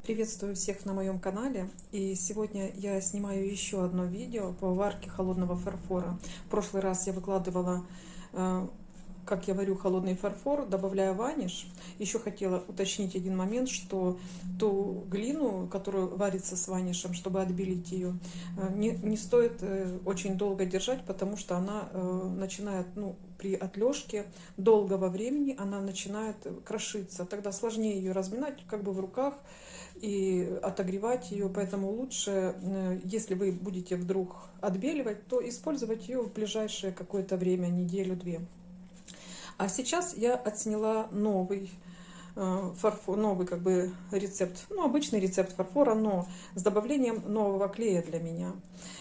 Приветствую всех на моем канале, и сегодня я снимаю еще одно видео по варке холодного фарфора. В прошлый раз я выкладывала, как я варю холодный фарфор, добавляя ваниш. Еще хотела уточнить один момент, что ту глину, которую варится с ванишем, чтобы отбелить ее, не стоит очень долго держать, потому что она начинает, при отлежке долгого времени она начинает крошиться. Тогда сложнее ее разминать как бы в руках и отогревать ее, поэтому лучше, если вы будете вдруг отбеливать, то использовать ее в ближайшее какое-то время, неделю-две. А сейчас я отсняла новый фарфор, новый как бы рецепт, обычный рецепт фарфора, но с добавлением нового клея для меня.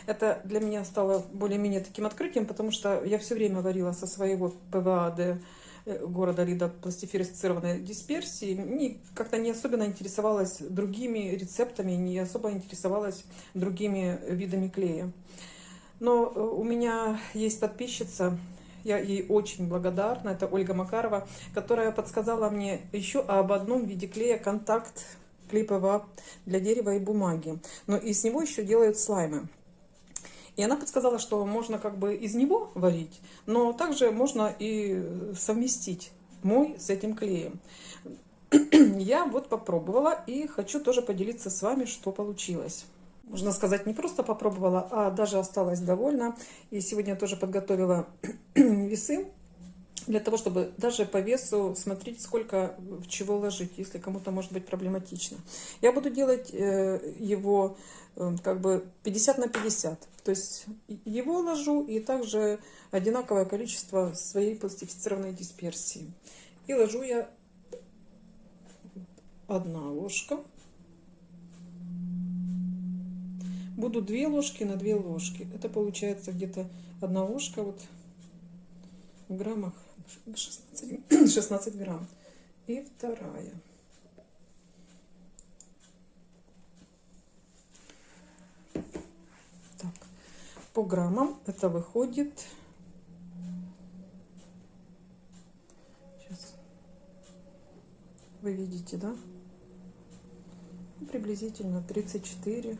Это для меня стало более-менее таким открытием, потому что я все время варила со своего ПВА города Лида пластифицированной дисперсии, и как-то не особенно интересовалась другими рецептами, не особо интересовалась другими видами клея. Но у меня есть подписчица, я ей очень благодарна, это Ольга Макарова, которая подсказала мне еще об одном виде клея контакт клей ПВА для дерева и бумаги. Но из него еще делают слаймы. И она подсказала, что можно как бы из него варить, но также можно и совместить мой с этим клеем. Я вот попробовала и хочу тоже поделиться с вами, что получилось. Можно сказать, не просто попробовала, а даже осталась довольна. И сегодня я тоже подготовила весы для того, чтобы даже по весу смотреть, сколько в чего ложить, если кому-то может быть проблематично. Я буду делать его как бы 50 на 50. То есть его ложу и также одинаковое количество своей пластифицированной дисперсии. И ложу я 1 ложка. Буду 2 ложки на 2 ложки. Это получается где-то 1 ложка вот в граммах 16 грамм. И вторая. Так, по граммам это выходит. Сейчас вы видите, да? Приблизительно 34.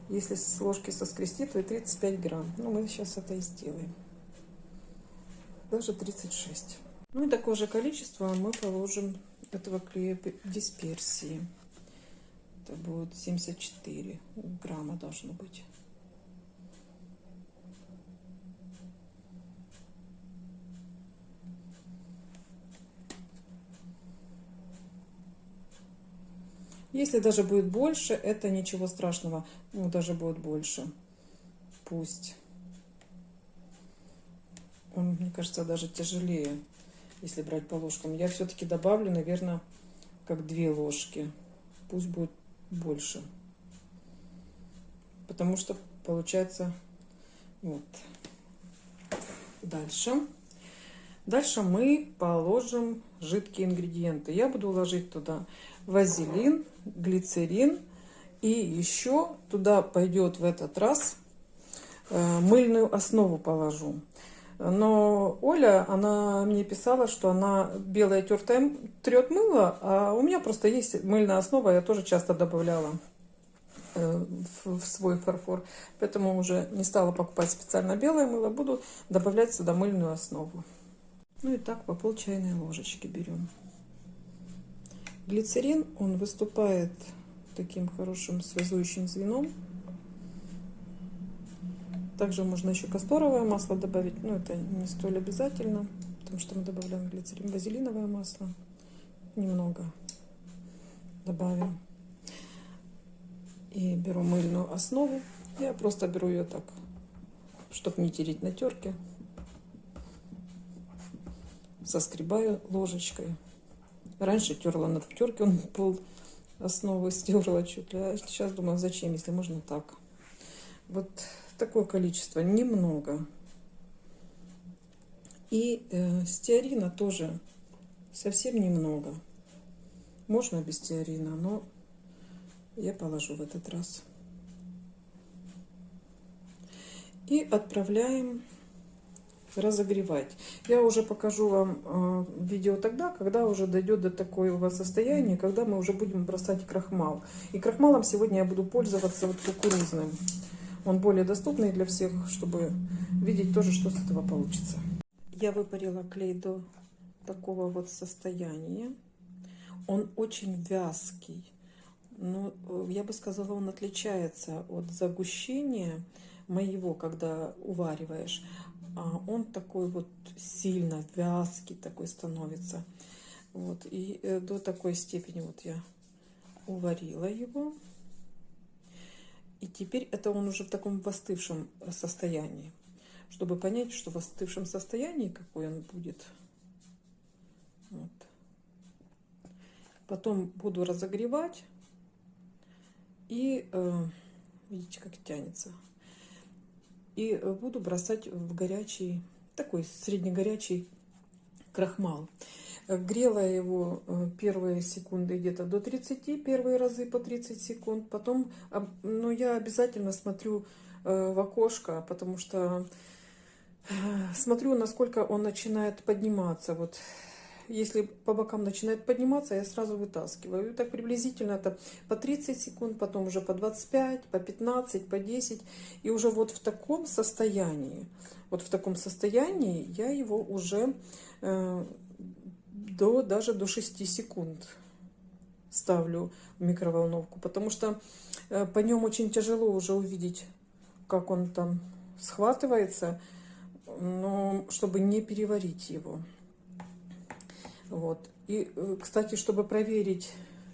Если с ложки соскрести, то и 35 грамм. Ну, мы сейчас это и сделаем. Даже 36. Ну и такое же количество мы положим этого клея дисперсии. Это будет 74 грамма должно быть. Если даже будет больше, это ничего страшного. Ну, даже будет больше. Пусть. Он, мне кажется, даже тяжелее, если брать по ложкам. Я все-таки добавлю, наверное, как 2 ложки. Пусть будет больше. Потому что получается вот. Дальше. Дальше мы положим жидкие ингредиенты. Я буду ложить туда вазелин, глицерин. И еще туда пойдет в этот раз мыльную основу положу. Но Оля, она мне писала, что она белое тертое трет мыло, а у меня просто есть мыльная основа, я тоже часто добавляла в свой фарфор. Поэтому уже не стала покупать специально белое мыло, буду добавлять сюда мыльную основу. Ну и так по пол чайной ложечки берем. Глицерин, он выступает таким хорошим связующим звеном. Также можно еще касторовое масло добавить, но это не столь обязательно, потому что мы добавляем глицерин. Вазелиновое масло немного добавим. И беру мыльную основу. Я просто беру ее так, чтобы не тереть на терке. Соскребаю ложечкой. Раньше терла на терке, он пол основы стерла чуть ли. А сейчас думаю, зачем, если можно так. Вот такое количество, немного. И стеарина тоже совсем немного. Можно без стеарина, но я положу в этот раз. И отправляем разогревать. Я уже покажу вам видео тогда, когда уже дойдет до такого состояния, когда мы уже будем бросать крахмал. И крахмалом сегодня я буду пользоваться вот кукурузным. Он более доступный для всех, чтобы видеть тоже, что с этого получится. Я выпарила клей до такого вот состояния. Он очень вязкий. Но я бы сказала, он отличается от загущения моего, когда увариваешь. А он такой вот сильно вязкий такой становится. Вот. И до такой степени вот я уварила его. И теперь это он уже в таком остывшем состоянии. Чтобы понять, что в остывшем состоянии какой он будет. Вот. Потом буду разогревать. И видите, как тянется. И буду бросать в горячий, такой среднегорячий крахмал. Грела его первые секунды где-то до 30, первые разы по 30 секунд. Потом, ну, я обязательно смотрю в окошко, потому что смотрю, насколько он начинает подниматься. Вот. Если по бокам начинает подниматься, я сразу вытаскиваю. И так приблизительно это по 30 секунд, потом уже по 25, по 15, по 10. И уже вот в таком состоянии, я его уже даже до 6 секунд ставлю в микроволновку. Потому что по нем очень тяжело уже увидеть, как он там схватывается, но чтобы не переварить его. Вот. И, кстати, чтобы проверить,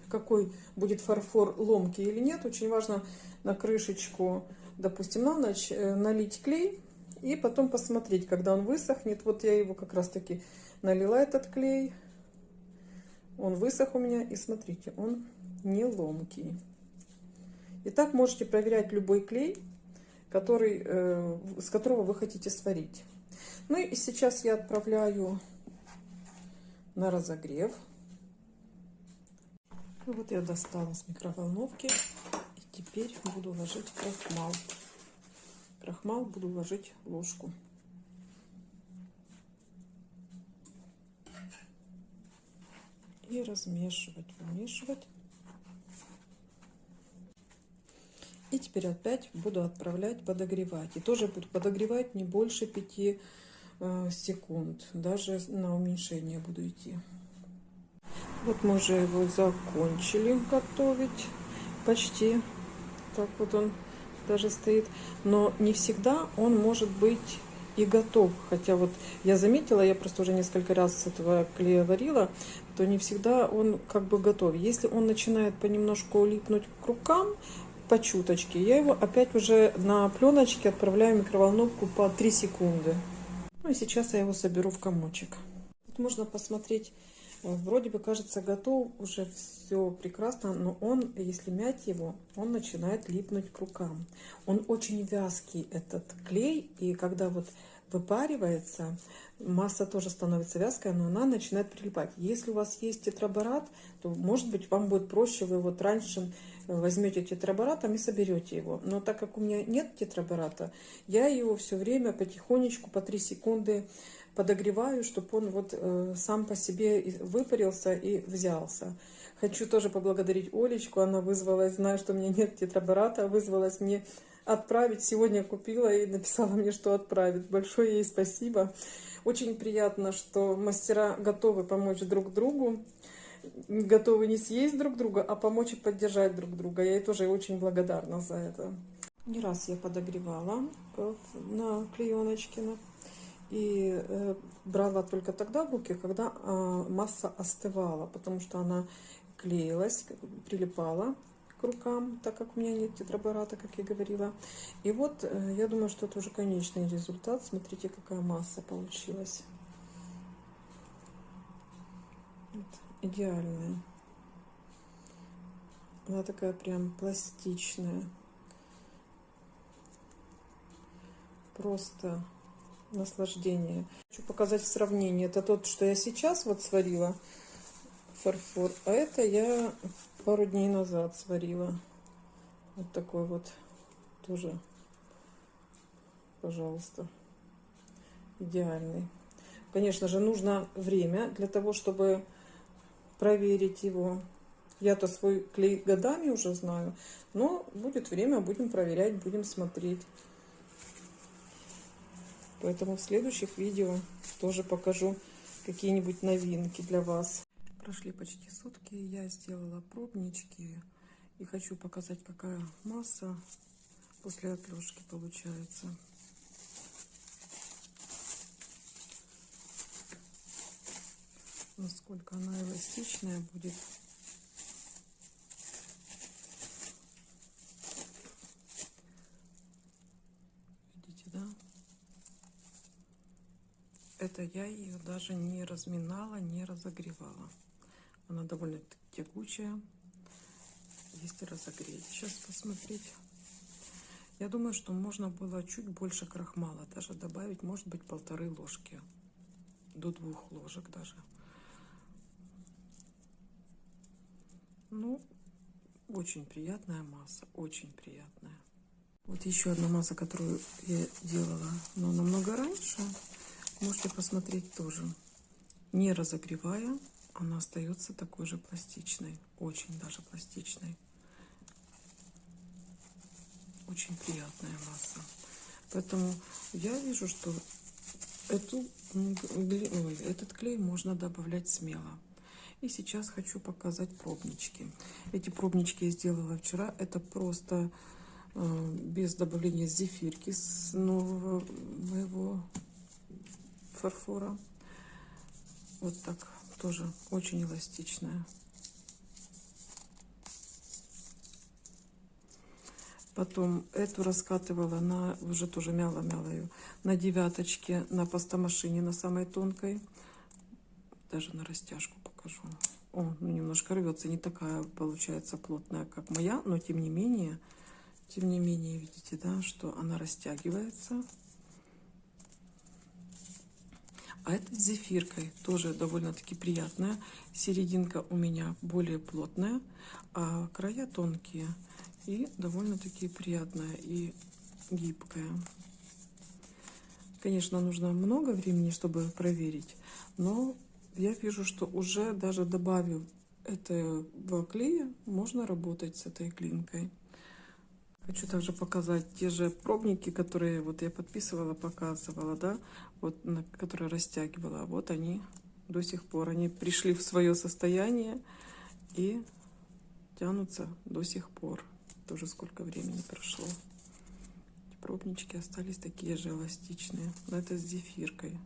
какой будет фарфор, ломкий или нет, очень важно на крышечку, допустим, на ночь налить клей и потом посмотреть, когда он высохнет. Вот я его как раз таки налила, этот клей. Он высох у меня, и смотрите, он не ломкий. И так можете проверять любой клей, с которого вы хотите сварить. Ну и сейчас я отправляю на разогрев. Вот я достала с микроволновки. И теперь буду ложить крахмал. Крахмал буду ложить в ложку. И размешивать, вымешивать. И теперь опять буду отправлять подогревать. И тоже буду подогревать не больше 5 секунд. Даже на уменьшение буду идти. Вот мы уже его закончили готовить. Почти. Так вот он даже стоит. Но не всегда он может быть и готов. Хотя вот я заметила, я просто уже несколько раз с этого клея варила, то не всегда он как бы готов. Если он начинает понемножку липнуть к рукам, по чуточке, я его опять уже на пленочке отправляю в микроволновку по 3 секунды. Ну и сейчас я его соберу в комочек. Тут можно посмотреть, вроде бы кажется готов, уже все прекрасно, но он, если мять его, он начинает липнуть к рукам. Он очень вязкий, этот клей, и когда вот выпаривается, масса тоже становится вязкая, но она начинает прилипать. Если у вас есть тетраборат, то, может быть, вам будет проще, вы вот раньше возьмете тетраборатом и соберете его. Но так как у меня нет тетрабората, я его все время потихонечку по 3 секунды подогреваю, чтобы он вот сам по себе выпарился и взялся. Хочу тоже поблагодарить Олечку, она вызвалась, знаю, что у меня нет тетрабората, вызвалась мне отправить. Сегодня купила и написала мне, что отправит. Большое ей спасибо. Очень приятно, что мастера готовы помочь друг другу, готовы не съесть друг друга, а помочь и поддержать друг друга. Я ей тоже очень благодарна за это. Не раз я подогревала на клееночке и брала только тогда в руки, когда масса остывала, потому что она клеилась, прилипала к рукам, так как у меня нет тетрабората, как я говорила. И вот я думаю, что это уже конечный результат. Смотрите, какая масса получилась. Вот, идеальная. Она такая прям пластичная. Просто наслаждение. Хочу показать в сравнении. Это тот, что я сейчас вот сварила, фарфор, а это я пару дней назад сварила. Вот такой вот тоже, пожалуйста. идеальный. Конечно же, нужно время для того, чтобы проверить его. Я-то свой клей годами уже знаю, но будет время, будем проверять, будем смотреть. Поэтому в следующих видео тоже покажу какие-нибудь новинки для вас. Прошли почти сутки, я сделала пробнички и хочу показать, какая масса после отлежки получается. Насколько она эластичная будет. Видите, да? Это я ее даже не разминала, не разогревала. Она довольно тягучая. Есть и разогреть. Сейчас посмотреть. Я думаю, что можно было чуть больше крахмала даже добавить, может быть, 1,5 ложки. До 2 ложек даже. Ну, очень приятная масса, очень приятная. Вот еще одна масса, которую я делала, но намного раньше. Можете посмотреть тоже. Не разогревая, она остается такой же пластичной. Очень даже пластичной. Очень приятная масса. Поэтому я вижу, что этот клей можно добавлять смело. И сейчас хочу показать пробнички. Эти пробнички я сделала вчера. Это просто без добавления зефирки с нового моего фарфора. Вот так. Тоже очень эластичная. Потом эту раскатывала на, уже тоже мяла ее, на 9-очке, на пастомашине, на самой тонкой. Даже на растяжку покажу. О, ну немножко рвется, не такая получается плотная, как моя, но тем не менее, видите, да, что она растягивается. А это с зефиркой, тоже довольно-таки приятная. Серединка у меня более плотная, а края тонкие. И довольно-таки приятная и гибкая. Конечно, нужно много времени, чтобы проверить, но я вижу, что уже даже добавив этого клея, можно работать с этой клинкой. Хочу также показать те же пробники, которые вот я подписывала, показывала, да, вот которые растягивала. Вот они до сих пор, они пришли в свое состояние и тянутся до сих пор. Тоже сколько времени прошло. Пробнички остались такие же эластичные. Но это с зефиркой.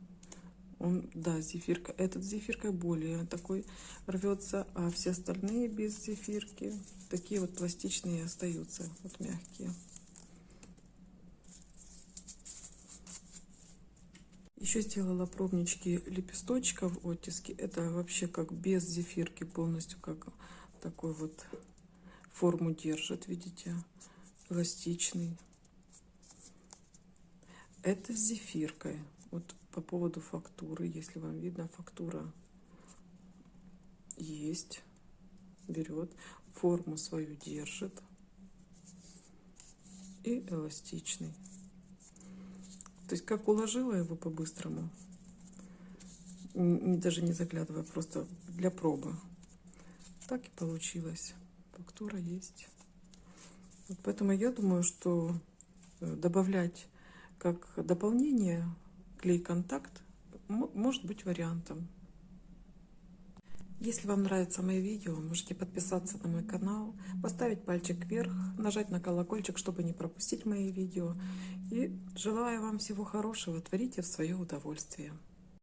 Да, зефирка. Этот с зефиркой более такой рвется, а все остальные без зефирки такие вот пластичные остаются, вот мягкие. Еще сделала пробнички лепесточков оттиски. Это вообще как без зефирки полностью, как такой вот форму держит, видите, эластичный. Это с зефиркой. Вот по поводу фактуры, если вам видно, фактура есть, берет, форму свою держит и эластичный. То есть как уложила его по-быстрому, даже не заглядывая, просто для пробы, так и получилось. Фактура есть. Вот поэтому я думаю, что добавлять как дополнение клей-контакт может быть вариантом. Если вам нравятся мои видео, можете подписаться на мой канал, поставить пальчик вверх, нажать на колокольчик, чтобы не пропустить мои видео. И желаю вам всего хорошего, творите в свое удовольствие.